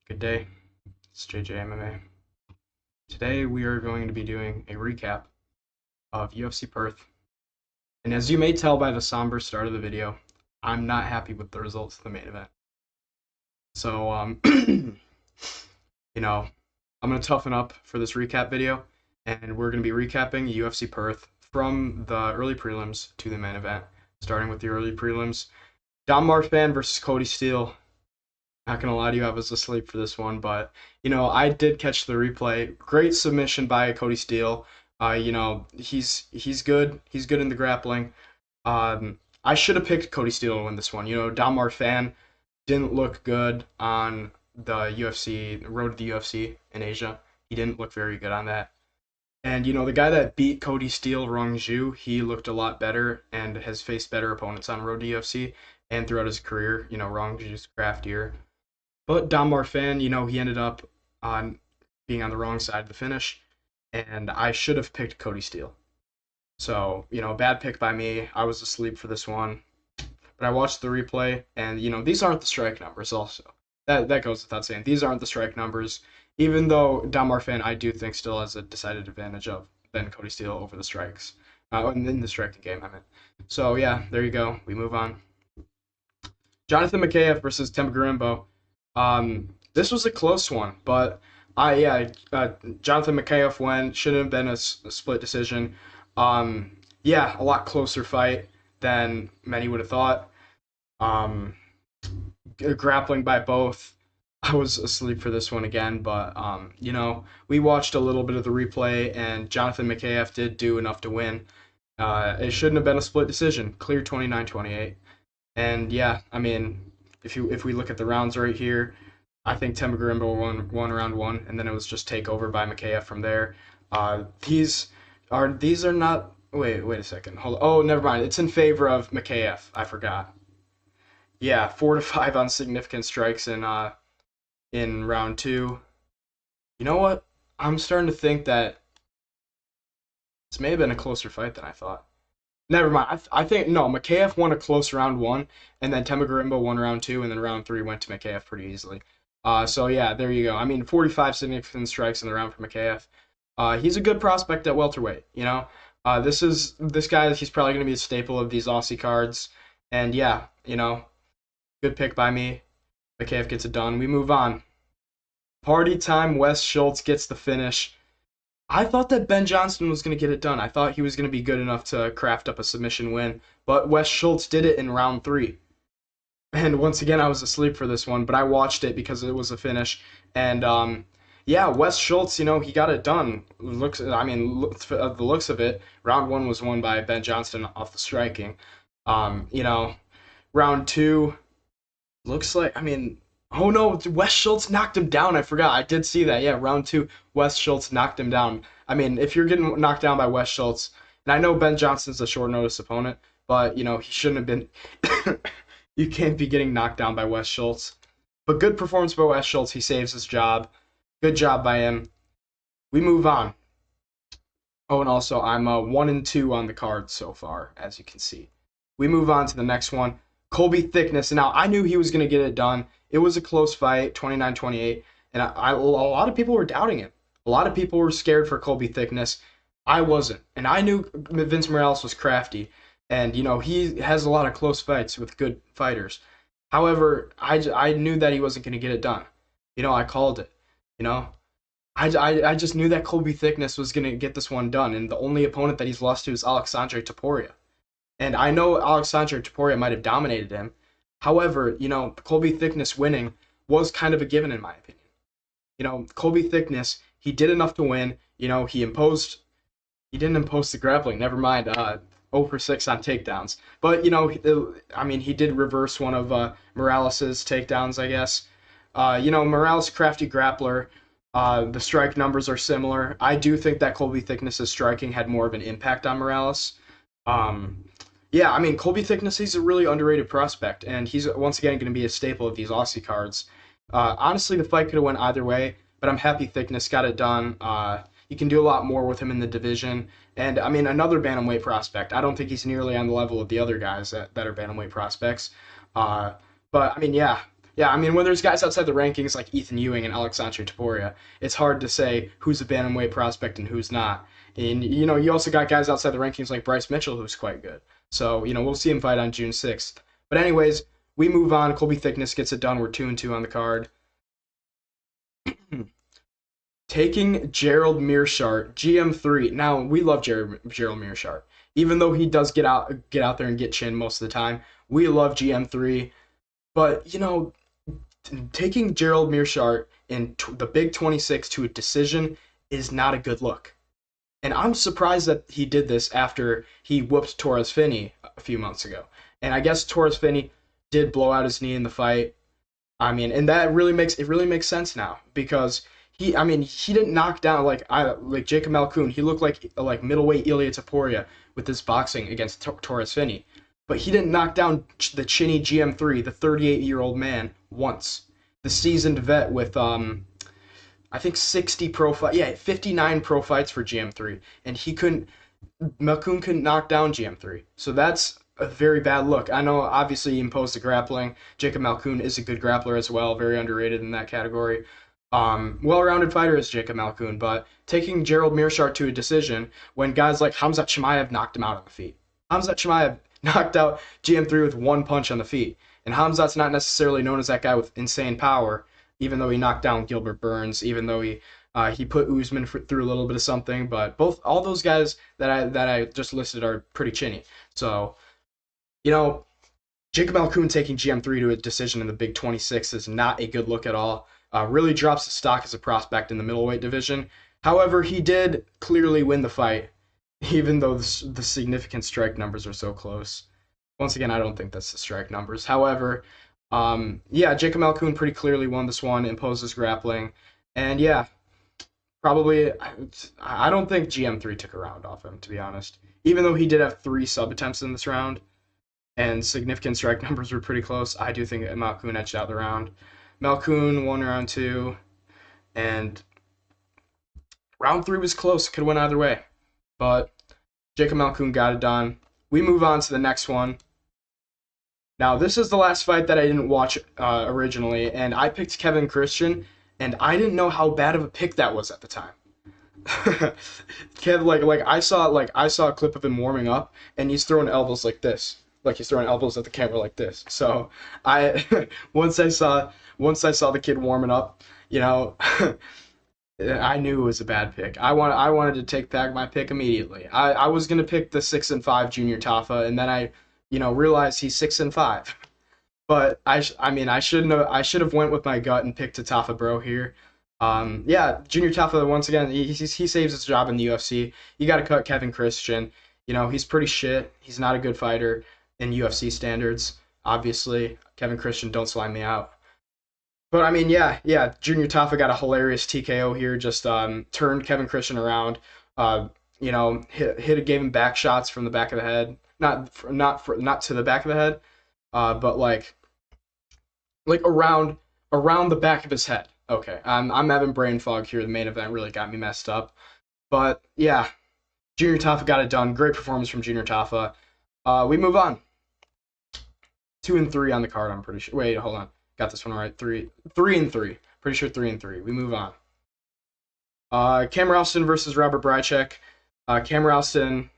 Good day, it's JJ MMA. Today we are going to be doing a recap of UFC Perth. And as you may tell by the somber start of the video, I'm not happy with the results of the main event. So, I'm going to toughen up for this recap video, and we're going to be recapping UFC Perth from the early prelims to the main event, starting with the early prelims. Don Marfan versus Cody Steele. Not gonna lie to you, I was asleep for this one, but I did catch the replay. Great submission by Cody Steele. He's good. He's good in the grappling. I should have picked Cody Steele to win this one. Don Marfan didn't look good on the UFC road to the UFC in Asia. He didn't look very good on that. And the guy that beat Cody Steele, Rong Zhu, he looked a lot better and has faced better opponents on road to UFC and throughout his career. Rong Zhu's craftier. But Don Marfan, he ended up on being on the wrong side of the finish, and I should have picked Cody Steele. So, bad pick by me. I was asleep for this one. But I watched the replay, and, these aren't the strike numbers also. That goes without saying. These aren't the strike numbers, even though Don Marfan, I do think, still has a decided advantage of than Cody Steele over the strikes. In the striking game, I mean. So, yeah, there you go. We move on. Jonathan Micallef versus Temba Gorimbo. This was a close one, but Jonathan Micallef won. Shouldn't have been a split decision. A lot closer fight than many would have thought. Grappling by both. I was asleep for this one again, but we watched a little bit of the replay, and Jonathan Micallef did do enough to win. It shouldn't have been a split decision. Clear 29-28. And if we look at the rounds right here, I think Temba Gorimbo won round one, and then it was just takeover by Micallef from there. These are not. Wait a second. Hold on. Oh, never mind. It's in favor of Micallef. I forgot. Yeah, 4-5 on significant strikes in round two. You know what? I'm starting to think that this may have been a closer fight than I thought. Never mind. I think, no, Micallef won a close round one, and then Temba Gorimbo won round two, and then round three went to Micallef pretty easily. So, yeah, there you go. 45 significant strikes in the round for Micallef. He's a good prospect at welterweight, This guy, he's probably going to be a staple of these Aussie cards. And, yeah, good pick by me. Micallef gets it done. We move on. Party time, Wes Schultz gets the finish. I thought that Ben Johnston was going to get it done. I thought he was going to be good enough to craft up a submission win, but Wes Schultz did it in round three. And once again, I was asleep for this one, but I watched it because it was a finish. And Wes Schultz, he got it done. The looks of it, round one was won by Ben Johnston off the striking. Round two looks like, oh no, Wes Schultz knocked him down. I forgot. I did see that. Yeah, round two, Wes Schultz knocked him down. If you're getting knocked down by Wes Schultz, and I know Ben Johnston's a short notice opponent, but he shouldn't have been. You can't be getting knocked down by Wes Schultz. But good performance by Wes Schultz. He saves his job. Good job by him. We move on. Oh, and also I'm 1-2 on the card so far, as you can see. We move on to the next one. Colby Thicknesse. Now, I knew he was going to get it done. It was a close fight, 29-28, and a lot of people were doubting it. A lot of people were scared for Colby Thicknesse. I wasn't, and I knew Vince Morales was crafty, and he has a lot of close fights with good fighters. However, I knew that he wasn't going to get it done. I called it. I just knew that Colby Thicknesse was going to get this one done, and the only opponent that he's lost to is Alexandre Topuria. And I know Alexandre Topuria might have dominated him. However, Colby Thicknesse winning was kind of a given in my opinion. Colby Thicknesse, he did enough to win. He didn't impose the grappling. Never mind, 0 for 6 on takedowns. But, he did reverse one of Morales' takedowns, I guess. Morales, crafty grappler. The strike numbers are similar. I do think that Colby Thicknesse's striking had more of an impact on Morales. Colby Thicknesse, he's a really underrated prospect, and he's once again going to be a staple of these Aussie cards. Honestly, the fight could have went either way, but I'm happy Thicknesse got it done. You can do a lot more with him in the division, and another bantamweight prospect. I don't think he's nearly on the level of the other guys that are bantamweight prospects. Yeah, I mean, when there's guys outside the rankings like Ethan Ewing and Alexandre Topuria, it's hard to say who's a bantamweight prospect and who's not. And, you also got guys outside the rankings like Bryce Mitchell, who's quite good. So, we'll see him fight on June 6th. But anyways, we move on. Colby Thicknesse gets it done. We're 2-2 on the card. Taking Gerald Meerschaert, GM3. Now, we love Gerald Meerschaert. Even though he does get out there and get chin most of the time, we love GM3. But, taking Gerald Meerschaert in the Big 26 to a decision is not a good look. And I'm surprised that he did this after he whooped Torres Finney a few months ago. And I guess Torres Finney did blow out his knee in the fight. I mean, and that really makes sense now, because he didn't knock down like Jacob Malkoun. He looked like middleweight Elliott Topuria with his boxing against Torres Finney. But he didn't knock down the chinny GM3, the 38-year-old man, once. The seasoned vet with, I think 59 pro fights for GM3. And Malkoun couldn't knock down GM3. So that's a very bad look. I know, obviously, he imposed the grappling. Jacob Malkoun is a good grappler as well, very underrated in that category. Well-rounded fighter is Jacob Malkoun, but taking Gerald Meerschaert to a decision when guys like Khamzat Chimaev knocked him out on the feet. Khamzat Chimaev knocked out GM3 with one punch on the feet. And Khamzat's not necessarily known as that guy with insane power, even though he knocked down Gilbert Burns, even though he put Usman through a little bit of something. But all those guys that I just listed are pretty chinny. So, Jacob Malkoun taking GM3 to a decision in the Big 26 is not a good look at all. Really drops the stock as a prospect in the middleweight division. However, he did clearly win the fight, even though the significant strike numbers are so close. Once again, I don't think that's the strike numbers. However, Jacob Malkoun pretty clearly won this one, imposed his grappling. And probably, I don't think GM3 took a round off him, to be honest. Even though he did have 3 sub-attempts in this round, and significant strike numbers were pretty close, I do think Malkoun edged out the round. Malkoun won round 2, and round 3 was close. Could have went either way. But Jacob Malkoun got it done. We move on to the next one. Now, this is the last fight that I didn't watch originally, and I picked Kevin Christian, and I didn't know how bad of a pick that was at the time. Kev, I saw a clip of him warming up, and he's throwing elbows like this. Like he's throwing elbows at the camera like this. So once I saw the kid warming up, I knew it was a bad pick. I wanted to take back my pick immediately. I was gonna pick the 6-5 junior Tafa, and then I realized he's 6-5. But I should have went with my gut and picked a Tafa bro here. Junior Tafa, once again, he saves his job in the UFC. You got to cut Kevin Christian. He's pretty shit. He's not a good fighter in UFC standards. Obviously, Kevin Christian, don't slime me out. But Junior Tafa got a hilarious TKO here. Just turned Kevin Christian around. Gave him back shots from the back of the head. Not to the back of the head, but like around the back of his head. Okay, I'm having brain fog here. The main event really got me messed up. But Junior Tafa got it done. Great performance from Junior Tafa. We move on. 2-3 on the card, I'm pretty sure. Wait, hold on. Got this one right. 3-3. Pretty sure 3-3. We move on. Cam Rowston versus Robert Bryczek. Cam Rowston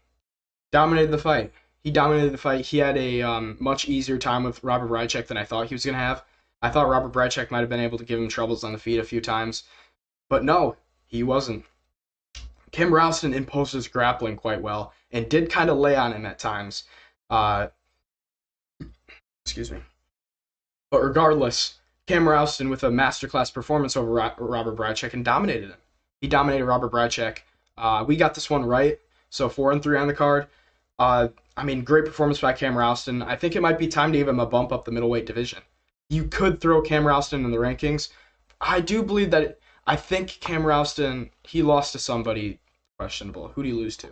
dominated the fight. He dominated the fight. He had a much easier time with Robert Bryczek than I thought he was going to have. I thought Robert Bryczek might have been able to give him troubles on the feet a few times. But no, he wasn't. Cam Rowston imposed his grappling quite well and did kind of lay on him at times. Excuse me. But regardless, Cam Rowston with a masterclass performance over Robert Bryczek and dominated him. He dominated Robert Bryczek. We got this one right. So 4-3 on the card. Great performance by Cam Rowston. I think it might be time to give him a bump up the middleweight division. You could throw Cam Rowston in the rankings. I do believe that I think Cam Rowston, he lost to somebody questionable. Who did he lose to?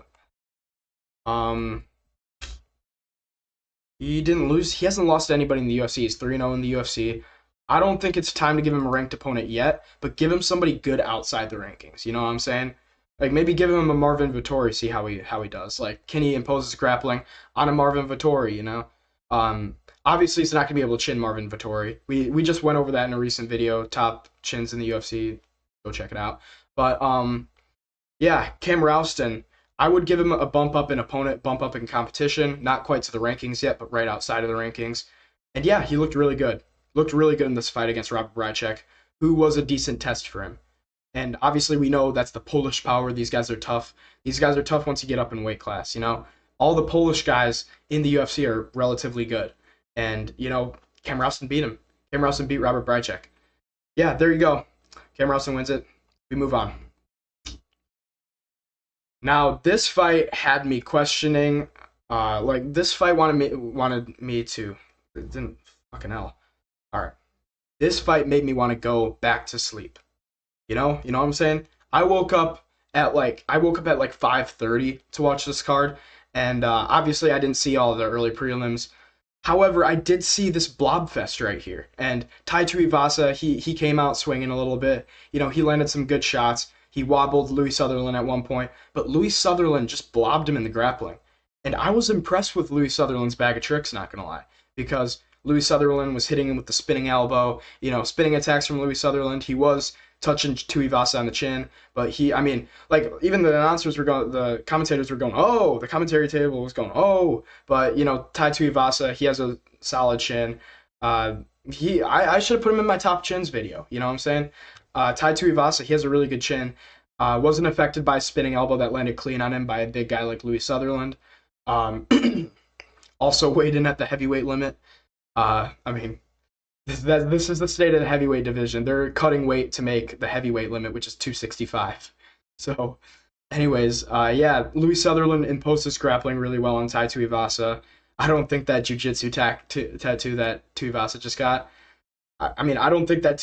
He didn't lose. He hasn't lost to anybody in the UFC. He's 3-0 in the UFC. I don't think it's time to give him a ranked opponent yet, but give him somebody good outside the rankings. You know what I'm saying? Like, maybe give him a Marvin Vettori, see how he does. Like, can he impose his grappling on a Marvin Vettori, Obviously, he's not going to be able to chin Marvin Vettori. We just went over that in a recent video, top chins in the UFC. Go check it out. But yeah, Cam Rowston, I would give him a bump up in opponent, bump up in competition. Not quite to the rankings yet, but right outside of the rankings. And yeah, he looked really good. Looked really good in this fight against Robert Bryczek, who was a decent test for him. And obviously, we know that's the Polish power. These guys are tough. These guys are tough once you get up in weight class. You know, all the Polish guys in the UFC are relatively good. And you know, Cam Rowston beat him. Cam Rowston beat Robert Bryczek. Yeah, there you go. Cam Rowston wins it. We move on. Now, this fight had me questioning. Like this fight wanted me to. It didn't fucking hell. All right. This fight made me want to go back to sleep. You know what I'm saying? I woke up at like 5:30 to watch this card, and obviously I didn't see all the early prelims. However, I did see this blob fest right here, and Tai Tuivasa, he came out swinging a little bit. You know, he landed some good shots. He wobbled Louis Sutherland at one point, but Louis Sutherland just blobbed him in the grappling. And I was impressed with Louis Sutherland's bag of tricks, not gonna lie, because Louis Sutherland was hitting him with the spinning elbow, you know, spinning attacks from Louis Sutherland. He was touching Tuivasa on the chin, but even the commentators were going, oh, the commentary table was going, oh, but, you know, Tai Tuivasa, he has a solid chin. I should have put him in my top chins video, you know what I'm saying? Tai Tuivasa, he has a really good chin. Wasn't affected by a spinning elbow that landed clean on him by a big guy like Louis Sutherland. Also weighed in at the heavyweight limit. This is the state of the heavyweight division. They're cutting weight to make the heavyweight limit, which is 265. So, anyways, yeah, Louis Sutherland imposed his grappling really well on Tai Tuivasa. I don't think that jiu-jitsu tattoo that Tuivasa just got. I don't think that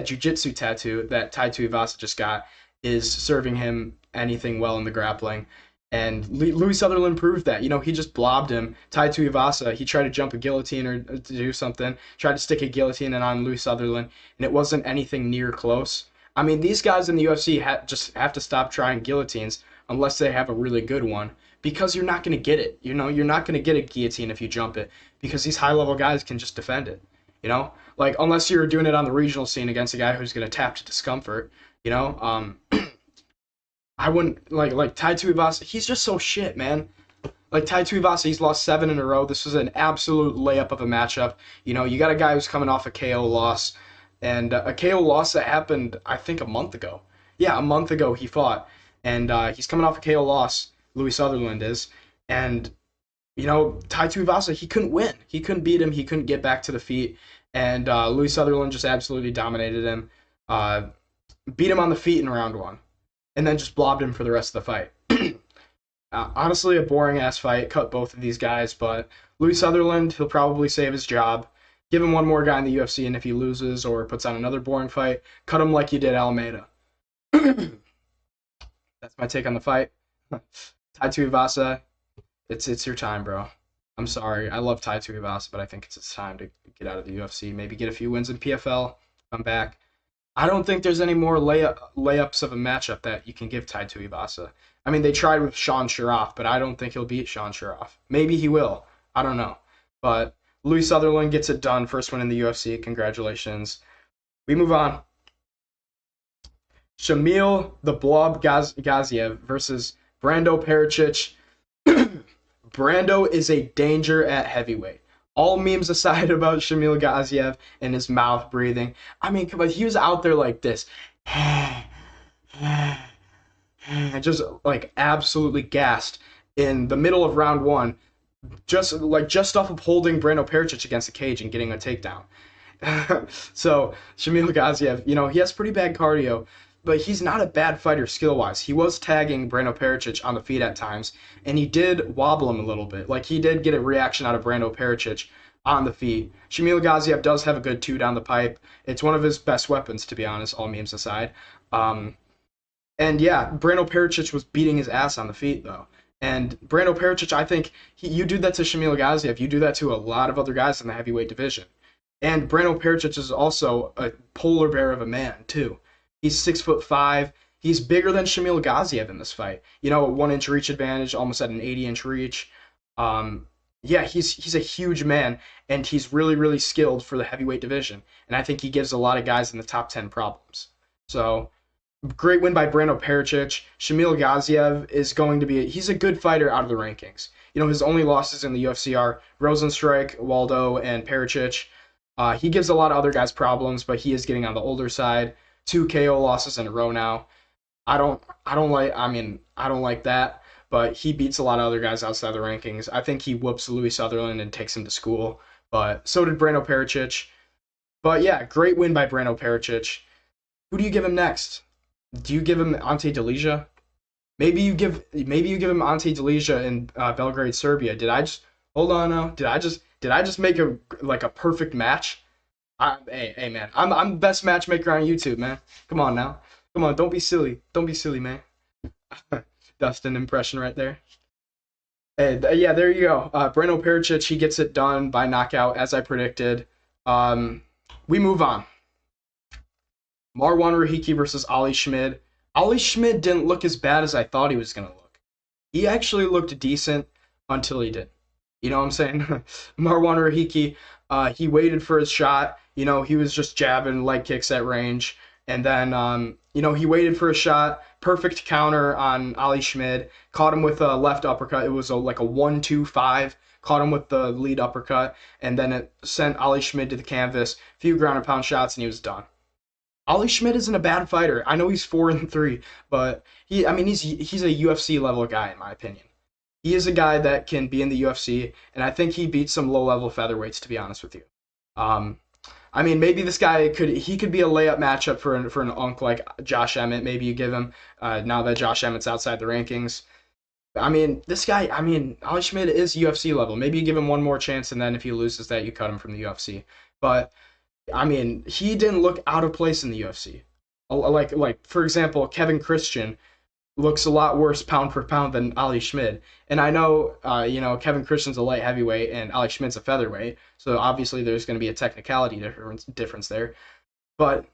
jiu-jitsu tattoo that Tai Tuivasa just got is serving him anything well in the grappling. And Louis Sutherland proved that. You know, he just blobbed him. Tai Tuivasa, he tried to jump a guillotine or to do something, tried to stick a guillotine on Louis Sutherland, and it wasn't anything near close. I mean, these guys in the UFC just have to stop trying guillotines unless they have a really good one, because you're not going to get it. You know, you're not going to get a guillotine if you jump it, because these high-level guys can just defend it. You know, like unless you're doing it on the regional scene against a guy who's going to tap to discomfort. You know, I wouldn't like Tai Tuivasa. He's just so shit, man. Like Tai Tuivasa, he's lost 7 in a row. This was an absolute layup of a matchup. You know, you got a guy who's coming off a KO loss, and a KO loss that happened, I think, a month ago. Yeah, a month ago he fought, and he's coming off a KO loss. Louis Sutherland is, and you know, Tai Tuivasa, he couldn't win. He couldn't beat him. He couldn't get back to the feet, and Louis Sutherland just absolutely dominated him. Beat him on the feet in round 1. And then just blobbed him for the rest of the fight. Honestly, a boring-ass fight. Cut both of these guys, but Louis Sutherland, he'll probably save his job. Give him one more guy in the UFC, and if he loses or puts on another boring fight, cut him like you did Almeida. That's my take on the fight. Tai Tuivasa, it's your time, bro. I'm sorry. I love Tai Tuivasa, but I think it's time to get out of the UFC. Maybe get a few wins in PFL, come back. I don't think there's any more layups of a matchup that you can give Tai Tuivasa. I mean, they tried with Sean Sharaf, but I don't think he'll beat Sean Sharaf. Maybe he will. I don't know. But Louis Sutherland gets it done. First one in the UFC. Congratulations. We move on. Shamil the Blob Gaziev versus Brando Pericic. Brando is a danger at heavyweight. All memes aside about Shamil Gaziev and his mouth breathing. I mean, come on, he was out there like this. Just like absolutely gassed in the middle of round 1. Just off of holding Brando Pericic against the cage and getting a takedown. So, Shamil Gaziev, you know, he has pretty bad cardio, but he's not a bad fighter skill-wise. He was tagging Brando Pericic on the feet at times, and he did wobble him a little bit. Like, he did get a reaction out of Brando Pericic on the feet. Shamil Gaziev does have a good 2 down the pipe. It's one of his best weapons, to be honest, all memes aside. And yeah, Brando Pericic was beating his ass on the feet, though. And Brando Pericic, I think, you do that to Shamil Gaziev. You do that to a lot of other guys in the heavyweight division. And Brando Pericic is also a polar bear of a man, too. He's 6'5". He's bigger than Shamil Gaziev in this fight. You know, 1-inch reach advantage, almost at an 80-inch reach. Yeah, he's a huge man, and he's really really skilled for the heavyweight division, and I think he gives a lot of guys in the top 10 problems. So great win by Brando Pericic. Shamil Gaziev is going to be he's a good fighter out of the rankings. You know, his only losses in the UFC are Rosenstrike, Waldo, and Pericic. He gives a lot of other guys problems, but he is getting on the older side. 2 KO losses in a row now. I don't like that, but he beats a lot of other guys outside the rankings. I think he whoops Louis Sutherland and takes him to school, but so did Brando Pericic. But yeah, great win by Brando Pericic. Who do you give him next? Do you give him Ante Delija? Maybe you give him Ante Delija in Belgrade, Serbia. Did I just hold on now? Did I just make a perfect match? Hey man, I'm the best matchmaker on YouTube, man. Come on now. Come on, don't be silly. Don't be silly, man. Dustin impression right there. And yeah, there you go. Breno Pericic, he gets it done by knockout as I predicted. We move on. Marwan Rahiki versus Ali Schmid. Ali Schmid didn't look as bad as I thought he was going to look. He actually looked decent until he did. You know what I'm saying? Marwan Rahiki, he waited for his shot. You know, he was just jabbing leg kicks at range. And then, you know, he waited for a shot. Perfect counter on Ali Schmid. Caught him with a left uppercut. It was like a 1-2-5. Caught him with the lead uppercut. And then it sent Ali Schmid to the canvas. Few ground and pound shots, and he was done. Ali Schmid isn't a bad fighter. I know he's 4-3, but he's a UFC level guy in my opinion. He is a guy that can be in the UFC, and I think he beats some low level featherweights. To be honest with you, maybe this guy could be a layup matchup for an unk like Josh Emmett. Maybe you give him now that Josh Emmett's outside the rankings. Ali Schmid is UFC level. Maybe you give him one more chance, and then if he loses that, you cut him from the UFC. But he didn't look out of place in the UFC. Like for example, Kevin Christian looks a lot worse pound for pound than Ali Schmid. And I know, Kevin Christian's a light heavyweight and Ali Schmid's a featherweight, so obviously there's going to be a technicality difference there. But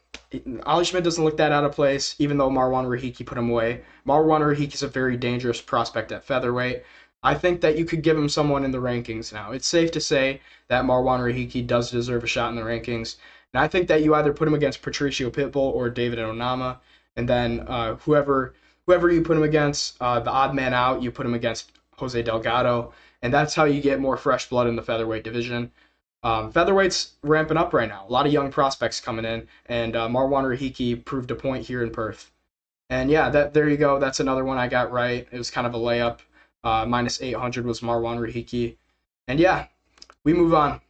Ali Schmid doesn't look that out of place, even though Marwan Rahiki put him away. Marwan Rahiki's a very dangerous prospect at featherweight. I think that you could give him someone in the rankings now. It's safe to say that Marwan Rahiki does deserve a shot in the rankings. And I think that you either put him against Patricio Pitbull or David Onama, and then whoever you put him against, the odd man out, you put him against Jose Delgado, and that's how you get more fresh blood in the featherweight division. Featherweight's ramping up right now. A lot of young prospects coming in, and Marwan Rahiki proved a point here in Perth. And yeah, there you go. That's another one I got right. It was kind of a layup. Minus 800 was Marwan Rahiki. And yeah, we move on.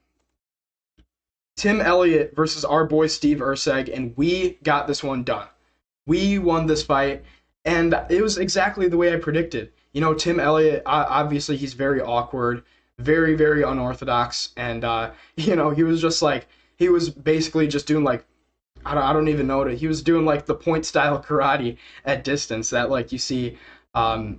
Tim Elliott versus our boy Steve Erceg, and we got this one done. We won this fight, and it was exactly the way I predicted. You know, Tim Elliott, obviously he's very awkward, very, very unorthodox, and, he was basically just doing like, I don't even know he was doing like the point style karate at distance that like you see, I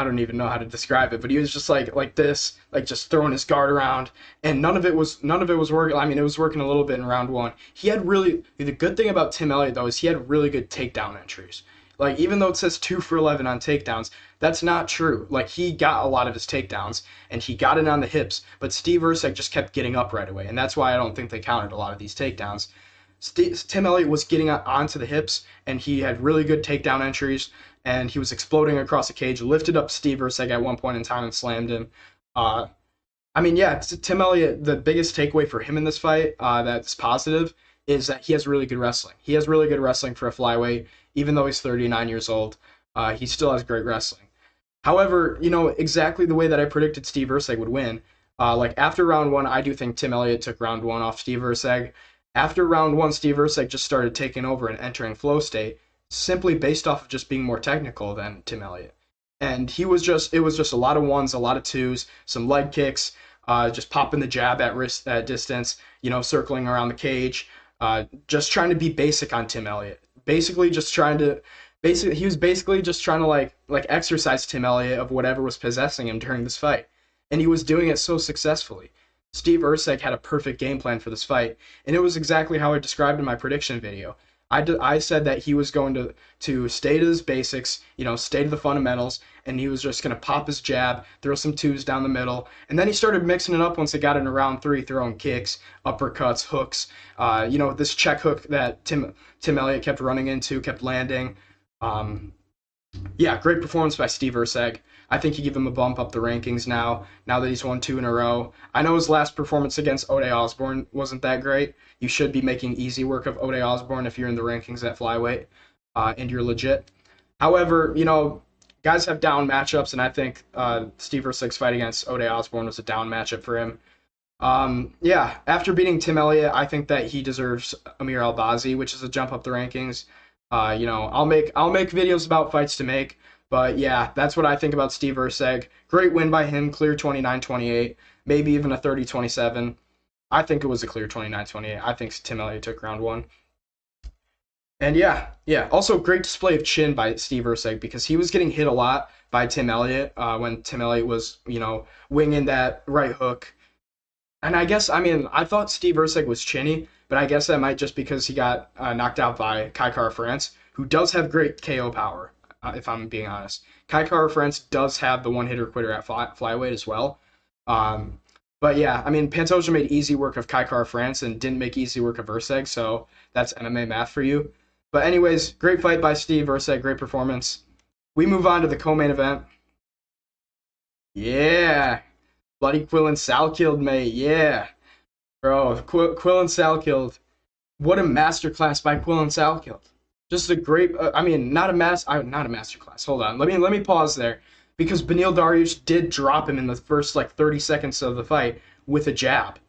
don't even know how to describe it, but he was just like this, like just throwing his guard around, and none of it was working. It was working a little bit in round one. The good thing about Tim Elliott though is he had really good takedown entries. Like even though it says 2 for 11 on takedowns, that's not true. Like he got a lot of his takedowns and he got it on the hips, but Steve Erceg just kept getting up right away, and that's why I don't think they counted a lot of these takedowns. Tim Elliott was getting onto the hips, and he had really good takedown entries, and he was exploding across the cage, lifted up Steve Erceg at one point in time and slammed him. Tim Elliott, the biggest takeaway for him in this fight that's positive is that he has really good wrestling. He has really good wrestling for a flyweight, even though he's 39 years old. He still has great wrestling. However, exactly the way that I predicted Steve Erceg would win, after round one, I do think Tim Elliott took round one off Steve Erceg. After round one, Steve Erceg just started taking over and entering flow state, simply based off of just being more technical than Tim Elliott. And it was just a lot of ones, a lot of twos, some leg kicks, just popping the jab at wrist at distance, circling around the cage, just trying to be basic on Tim Elliott. He was basically just trying to like exercise Tim Elliott of whatever was possessing him during this fight. And he was doing it so successfully. Steve Erceg had a perfect game plan for this fight, and it was exactly how I described in my prediction video. I said that he was going to stay to his basics, stay to the fundamentals, and he was just going to pop his jab, throw some twos down the middle, and then he started mixing it up once it got into round 3, throwing kicks, uppercuts, hooks, this check hook that Tim Elliott kept running into, kept landing. Yeah, great performance by Steve Erceg. I think you give him a bump up the rankings now that he's won 2 in a row. I know his last performance against Ode Osborne wasn't that great. You should be making easy work of Ode Osborne if you're in the rankings at flyweight and you're legit. However, guys have down matchups, and I think Steve Erceg's fight against Ode Osborne was a down matchup for him. Yeah, after beating Tim Elliott, I think that he deserves Amir Albazi, which is a jump up the rankings. I'll make videos about fights to make, but yeah, that's what I think about Steve Erceg. Great win by him, clear 29-28, maybe even a 30-27. I think it was a clear 29-28. I think Tim Elliott took round 1. And yeah. Also, great display of chin by Steve Erceg because he was getting hit a lot by Tim Elliott when Tim Elliott was, winging that right hook. And I thought Steve Erceg was chinny, but I guess that might just because he got knocked out by Kai Kara-France, who does have great KO power, if I'm being honest. Kai Kara-France does have the one-hitter quitter at flyweight as well. But yeah, Pantoja made easy work of Kai Kara-France and didn't make easy work of Erceg, so that's MMA math for you. But anyways, great fight by Steve Erceg, great performance. We move on to the co-main event. Yeah, bloody Quillen Salkilld, mate, yeah. Bro, Quillen Salkilld, what a masterclass by Quillen Salkilld. Just a great, not a masterclass. Hold on, let me pause there because Beneil Dariush did drop him in the first 30 seconds of the fight with a jab.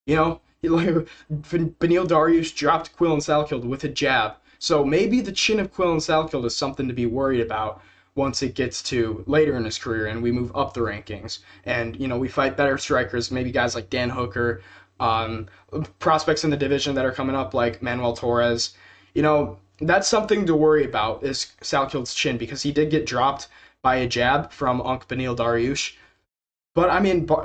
Beneil Dariush dropped Quillen Salkilld with a jab. So maybe the chin of Quillen Salkilld is something to be worried about once it gets to later in his career and we move up the rankings and we fight better strikers, maybe guys like Dan Hooker. Prospects in the division that are coming up like Manuel Torres. That's something to worry about is Salkild's chin because he did get dropped by a jab from Beneil Dariush. But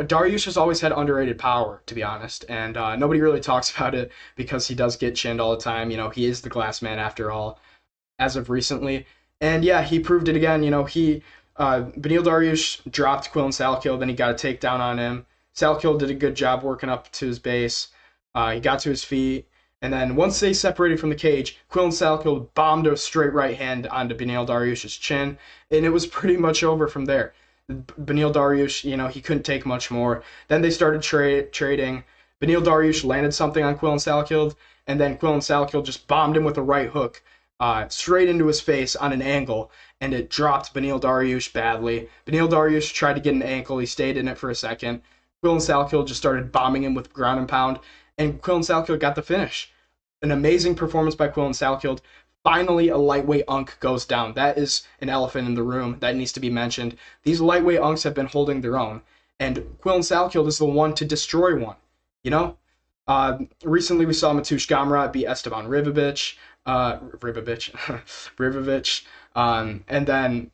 Dariush has always had underrated power, to be honest, and nobody really talks about it because he does get chinned all the time. He is the glass man after all, as of recently. And yeah, he proved it again. Beneil Dariush dropped Quillen Salkilld, then he got a takedown on him. Salkilld did a good job working up to his base. He got to his feet. And then once they separated from the cage, Quillen Salkilld bombed a straight right hand onto Beneil Dariush's chin. And it was pretty much over from there. Beneil Dariush, he couldn't take much more. Then they started trading. Beneil Dariush landed something on Quillen Salkilld. And then Quillen Salkilld just bombed him with a right hook straight into his face on an angle. And it dropped Beneil Dariush badly. Beneil Dariush tried to get an ankle. He stayed in it for a second. Quillen Salkilld just started bombing him with ground and pound, and Quillen Salkilld got the finish. An amazing performance by Quillen Salkilld. Finally, a lightweight unk goes down. That is an elephant in the room that needs to be mentioned. These lightweight unks have been holding their own, and Quillen Salkilld is the one to destroy one. Recently we saw Mateusz Gamrot beat Esteban Ribovic, and then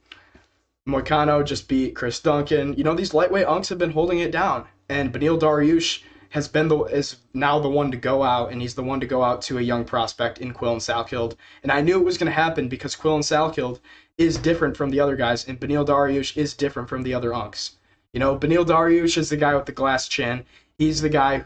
Moicano just beat Chris Duncan. These lightweight unks have been holding it down. And Beneil Dariush is now the one to go out, and he's the one to go out to a young prospect in Quillen Salkilld. And I knew it was going to happen because Quillen Salkilld is different from the other guys, and Beneil Dariush is different from the other unks. Beneil Dariush is the guy with the glass chin. He's the guy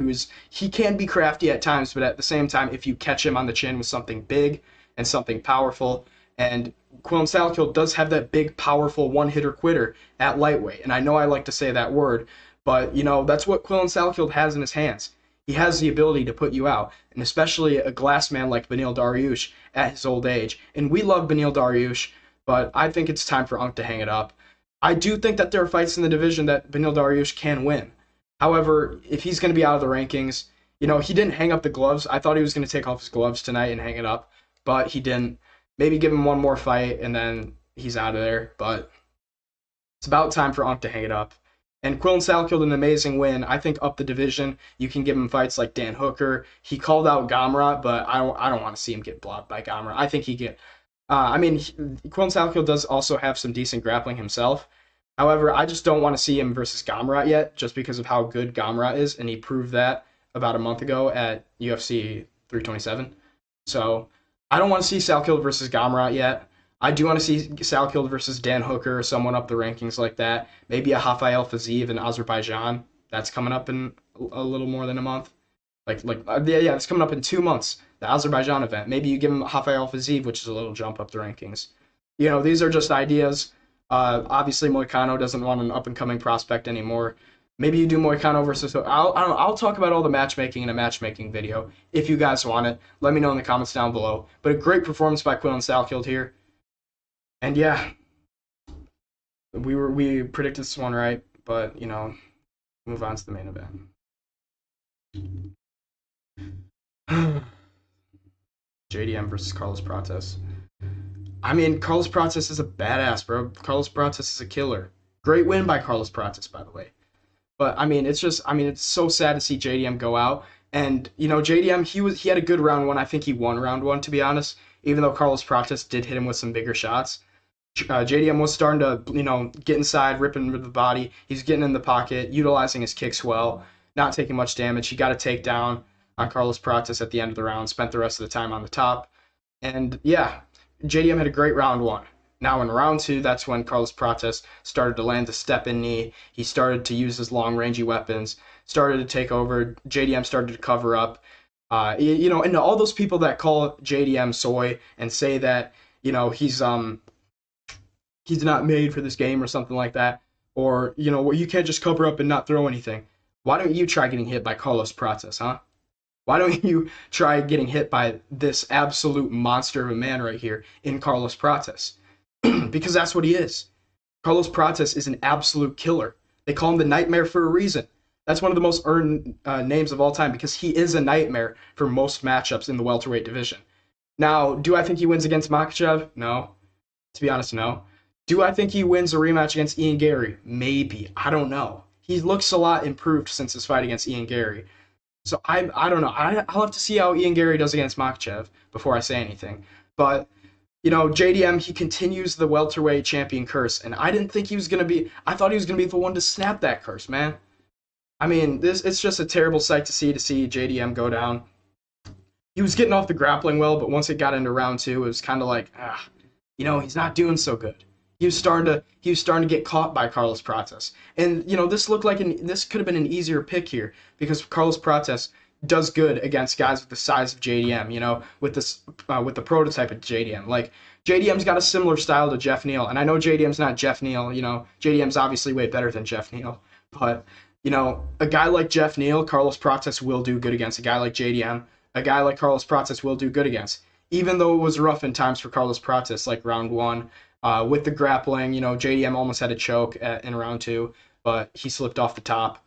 he can be crafty at times, but at the same time, if you catch him on the chin with something big and something powerful, and Quillen Salkilld does have that big, powerful one-hitter quitter at lightweight. And I know I like to say that word, but, that's what Quillen Salkilld has in his hands. He has the ability to put you out, and especially a glass man like Beneil Dariush at his old age. And we love Beneil Dariush, but I think it's time for Unk to hang it up. I do think that there are fights in the division that Beneil Dariush can win. However, if he's going to be out of the rankings, he didn't hang up the gloves. I thought he was going to take off his gloves tonight and hang it up, but he didn't. Maybe give him one more fight, and then he's out of there. But it's about time for Unk to hang it up. And Quillen Salkilld, an amazing win. I think up the division, you can give him fights like Dan Hooker. He called out Gamrot, but I don't want to see him get blobbed by Gamrot. I think Quillen Salkilld does also have some decent grappling himself. However, I just don't want to see him versus Gamrot yet, just because of how good Gamrot is, and he proved that about a month ago at UFC 327. So I don't want to see Salkilld versus Gamrot yet. I do want to see Salkilld versus Dan Hooker or someone up the rankings like that. Maybe a Rafael Fiziev in Azerbaijan. That's coming up in a little more than a month. Yeah, it's coming up in 2 months. The Azerbaijan event. Maybe you give him Rafael Fiziev, which is a little jump up the rankings. These are just ideas. Obviously, Moicano doesn't want an up and coming prospect anymore. Maybe you do Moicano versus. I'll talk about all the matchmaking in a matchmaking video if you guys want it. Let me know in the comments down below. But a great performance by Quinlan Salkilld here. And yeah, we predicted this one right, but move on to the main event. JDM versus Carlos Prates. I mean, Carlos Prates is a badass, bro. Carlos Prates is a killer. Great win by Carlos Prates, by the way. But it's so sad to see JDM go out. And JDM, he had a good round one. I think he won round one, to be honest. Even though Carlos Prates did hit him with some bigger shots. JDM was starting to get inside, ripping with the body. He's getting in the pocket, utilizing his kicks well, not taking much damage. He got a takedown on Carlos Prates at the end of the round. Spent the rest of the time on the top. And yeah, JDM had a great round one. Now in round two, that's when Carlos Prates started to land the step-in knee. He started to use his long-rangey weapons, started to take over. JDM started to cover up. And all those people that call JDM soy and say that, he's not made for this game or something like that, or, you can't just cover up and not throw anything. Why don't you try getting hit by Carlos Prates, huh? Why don't you try getting hit by this absolute monster of a man right here in Carlos Prates? Because that's what he is. Carlos Prates is an absolute killer. They call him the Nightmare for a reason. That's one of the most earned names of all time because he is a nightmare for most matchups in the welterweight division. Now, do I think he wins against Micallef? No. To be honest, no. Do I think he wins a rematch against Ian Garry? Maybe. I don't know. He looks a lot improved since his fight against Ian Garry. So I don't know. I'll have to see how Ian Garry does against Micallef before I say anything. But, JDM, he continues the welterweight champion curse. And I didn't think he was going to be... I thought he was going to be the one to snap that curse, man. I mean, it's just a terrible sight to see JDM go down. He was getting off the grappling well, but once it got into round two, it was kind of like, he's not doing so good. He was starting to get caught by Carlos Prates. And, this looked like this could have been an easier pick here because Carlos Prates does good against guys with the size of JDM, with the prototype of JDM. Like, JDM's got a similar style to Jeff Neal, and I know JDM's not Jeff Neal, JDM's obviously way better than Jeff Neal, but, a guy like Jeff Neal, Carlos Prates will do good against. A guy like JDM, a guy like Carlos Prates will do good against. Even though it was rough in times for Carlos Prates, like round one, with the grappling, JDM almost had a choke in round two, but he slipped off the top.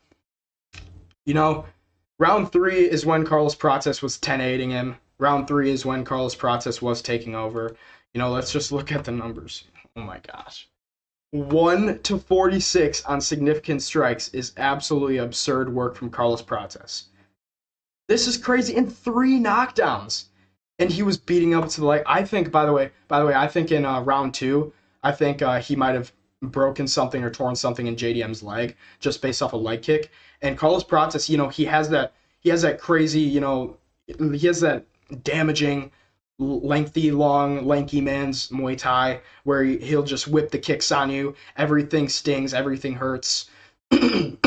Round three is when Carlos Prates was 10-8ing him. Round three is when Carlos Prates was taking over. Let's just look at the numbers. Oh my gosh. 1-46 on significant strikes is absolutely absurd work from Carlos Prates. This is crazy. And 3 knockdowns. And he was beating up to the leg. I think, by the way, I think in round two, I think he might have broken something or torn something in JDM's leg just based off a leg kick. And Carlos Prates, he has that crazy, he has that damaging, lengthy, long, lanky man's Muay Thai where he'll just whip the kicks on you. Everything stings, everything hurts. I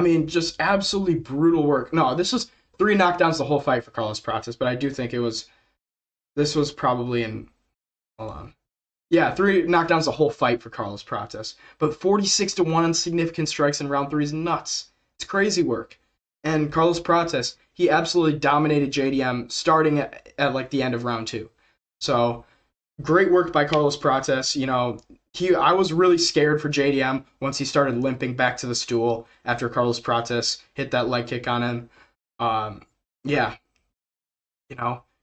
mean, just absolutely brutal work. No, this was 3 knockdowns the whole fight for Carlos Prates, but I do think this was probably in, hold on. Yeah, 3 knockdowns the whole fight for Carlos Prates, but 46-1 on significant strikes in round 3 is nuts. It's crazy work. And Carlos Prates, he absolutely dominated JDM starting at like the end of round 2. So, great work by Carlos Prates. I was really scared for JDM once he started limping back to the stool after Carlos Prates hit that leg kick on him.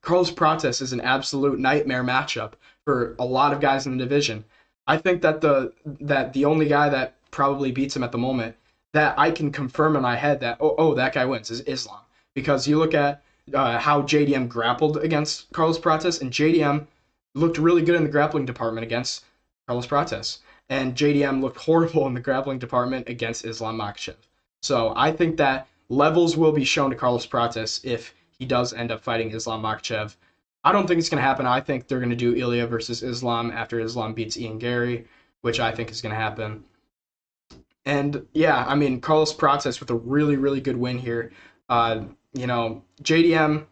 Carlos Prates is an absolute nightmare matchup for a lot of guys in the division. I think that the only guy that probably beats him at the moment that I can confirm in my head that that guy wins is Islam, because you look at how JDM grappled against Carlos Prates, and JDM looked really good in the grappling department against Carlos Prates, and JDM looked horrible in the grappling department against Islam Makhachev. So I think that levels will be shown to Carlos Prates if he does end up fighting Islam Makhachev. I don't think it's going to happen. I think they're going to do Ilya versus Islam after Islam beats Ian Gary, which I think is going to happen. And yeah, I mean, Carlos Prates with a really, really good win here. JDM,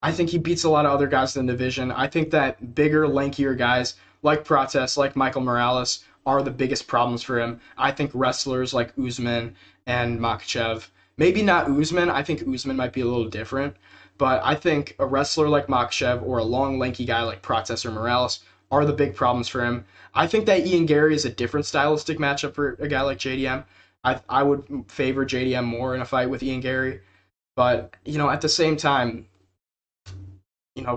I think he beats a lot of other guys in the division. I think that bigger, lankier guys like Prates, like Michael Morales, are the biggest problems for him. I think wrestlers like Usman and Makhachev, maybe not Usman. I think Usman might be a little different. But I think a wrestler like Makhachev or a long, lanky guy like Prates or Morales are the big problems for him. I think that Ian Gary is a different stylistic matchup for a guy like JDM. I would favor JDM more in a fight with Ian Gary. But, at the same time,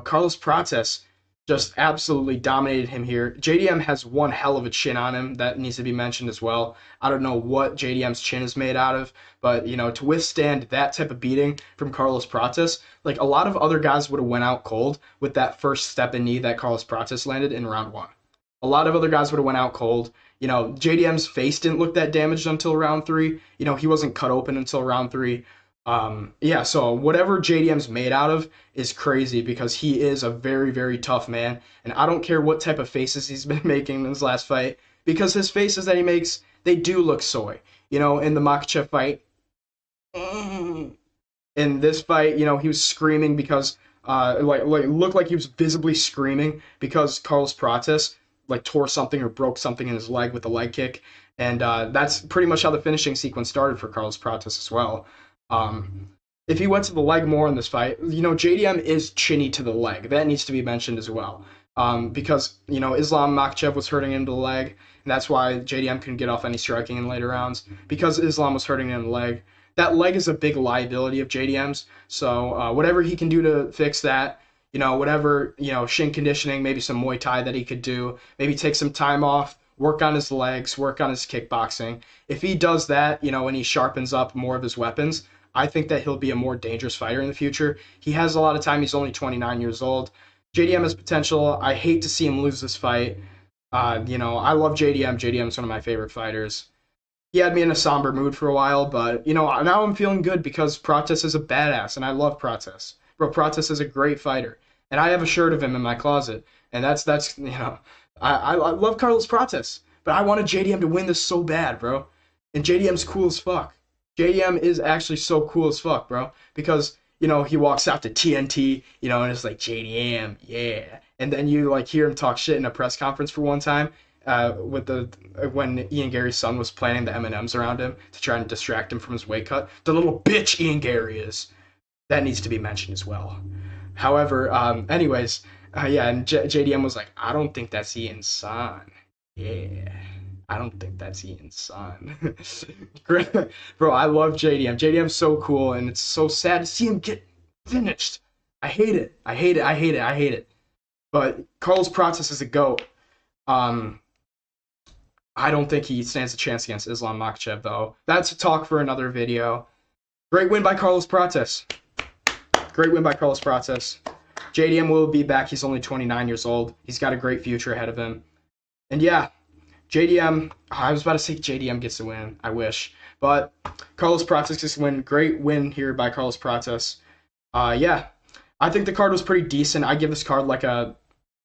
Carlos Prates just absolutely dominated him here. JDM has one hell of a chin on him that needs to be mentioned as well. I don't know what JDM's chin is made out of, but, to withstand that type of beating from Carlos Prates, like a lot of other guys would have went out cold with that first step and knee that Carlos Prates landed in round 1. A lot of other guys would have went out cold. JDM's face didn't look that damaged until round 3. He wasn't cut open until round 3. So whatever JDM's made out of is crazy because he is a very, very tough man. And I don't care what type of faces he's been making in his last fight because his faces that he makes, they do look soy. In the Makhachev fight, in this fight, he was screaming because, looked like he was visibly screaming because Carlos Prates, tore something or broke something in his leg with a leg kick. And that's pretty much how the finishing sequence started for Carlos Prates as well. If he went to the leg more in this fight, JDM is chinny to the leg. That needs to be mentioned as well. Because, Islam Makhachev was hurting him to the leg, and that's why JDM couldn't get off any striking in later rounds, because Islam was hurting him in the leg. That leg is a big liability of JDM's, so whatever he can do to fix that, whatever, shin conditioning, maybe some Muay Thai that he could do, maybe take some time off, work on his legs, work on his kickboxing. If he does that, and he sharpens up more of his weapons, I think that he'll be a more dangerous fighter in the future. He has a lot of time. He's only 29 years old. JDM has potential. I hate to see him lose this fight. I love JDM. JDM is one of my favorite fighters. He had me in a somber mood for a while, but, now I'm feeling good because Prates is a badass, and I love Prates. Bro, Prates is a great fighter, and I have a shirt of him in my closet, and that's I love Carlos Prates, but I wanted JDM to win this so bad, bro. And JDM's cool as fuck. JDM is actually so cool as fuck, bro. Because, he walks out to TNT, and it's like, JDM, yeah. And then you, hear him talk shit in a press conference for one time when Ian Gary's son was planting the M&Ms around him to try and distract him from his weight cut. The little bitch Ian Gary is. That needs to be mentioned as well. However, and JDM was like, I don't think that's Ian's son. Yeah. I don't think that's Ian's son. Bro, I love JDM. JDM's so cool, and it's so sad to see him get finished. I hate it. But Carlos Prates is a GOAT. I don't think he stands a chance against Islam Makhachev, though. That's a talk for another video. Great win by Carlos Prates. JDM will be back. He's only 29 years old. He's got a great future ahead of him. And yeah, JDM, I was about to say JDM gets the win. I wish. But Carlos Prates gets the win. Great win here by Carlos Prates. I think the card was pretty decent. I give this card like a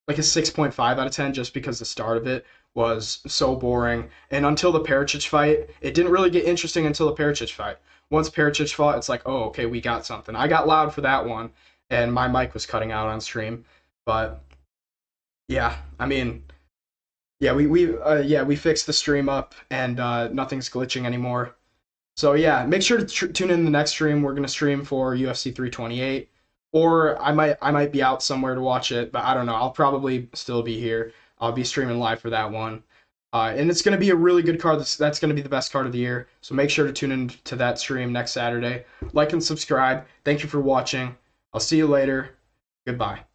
6.5 out of 10 just because the start of it was so boring. And until the Pericic fight, it didn't really get interesting until the Pericic fight. Once Pericic fought, it's like, oh, okay, we got something. I got loud for that one, and my mic was cutting out on stream. But yeah, we fixed the stream up, and nothing's glitching anymore. So yeah, make sure to tune in the next stream. We're gonna stream for UFC 328, or I might be out somewhere to watch it, but I don't know. I'll probably still be here. I'll be streaming live for that one, and it's gonna be a really good card. That's gonna be the best card of the year. So make sure to tune in to that stream next Saturday. Like and subscribe. Thank you for watching. I'll see you later. Goodbye.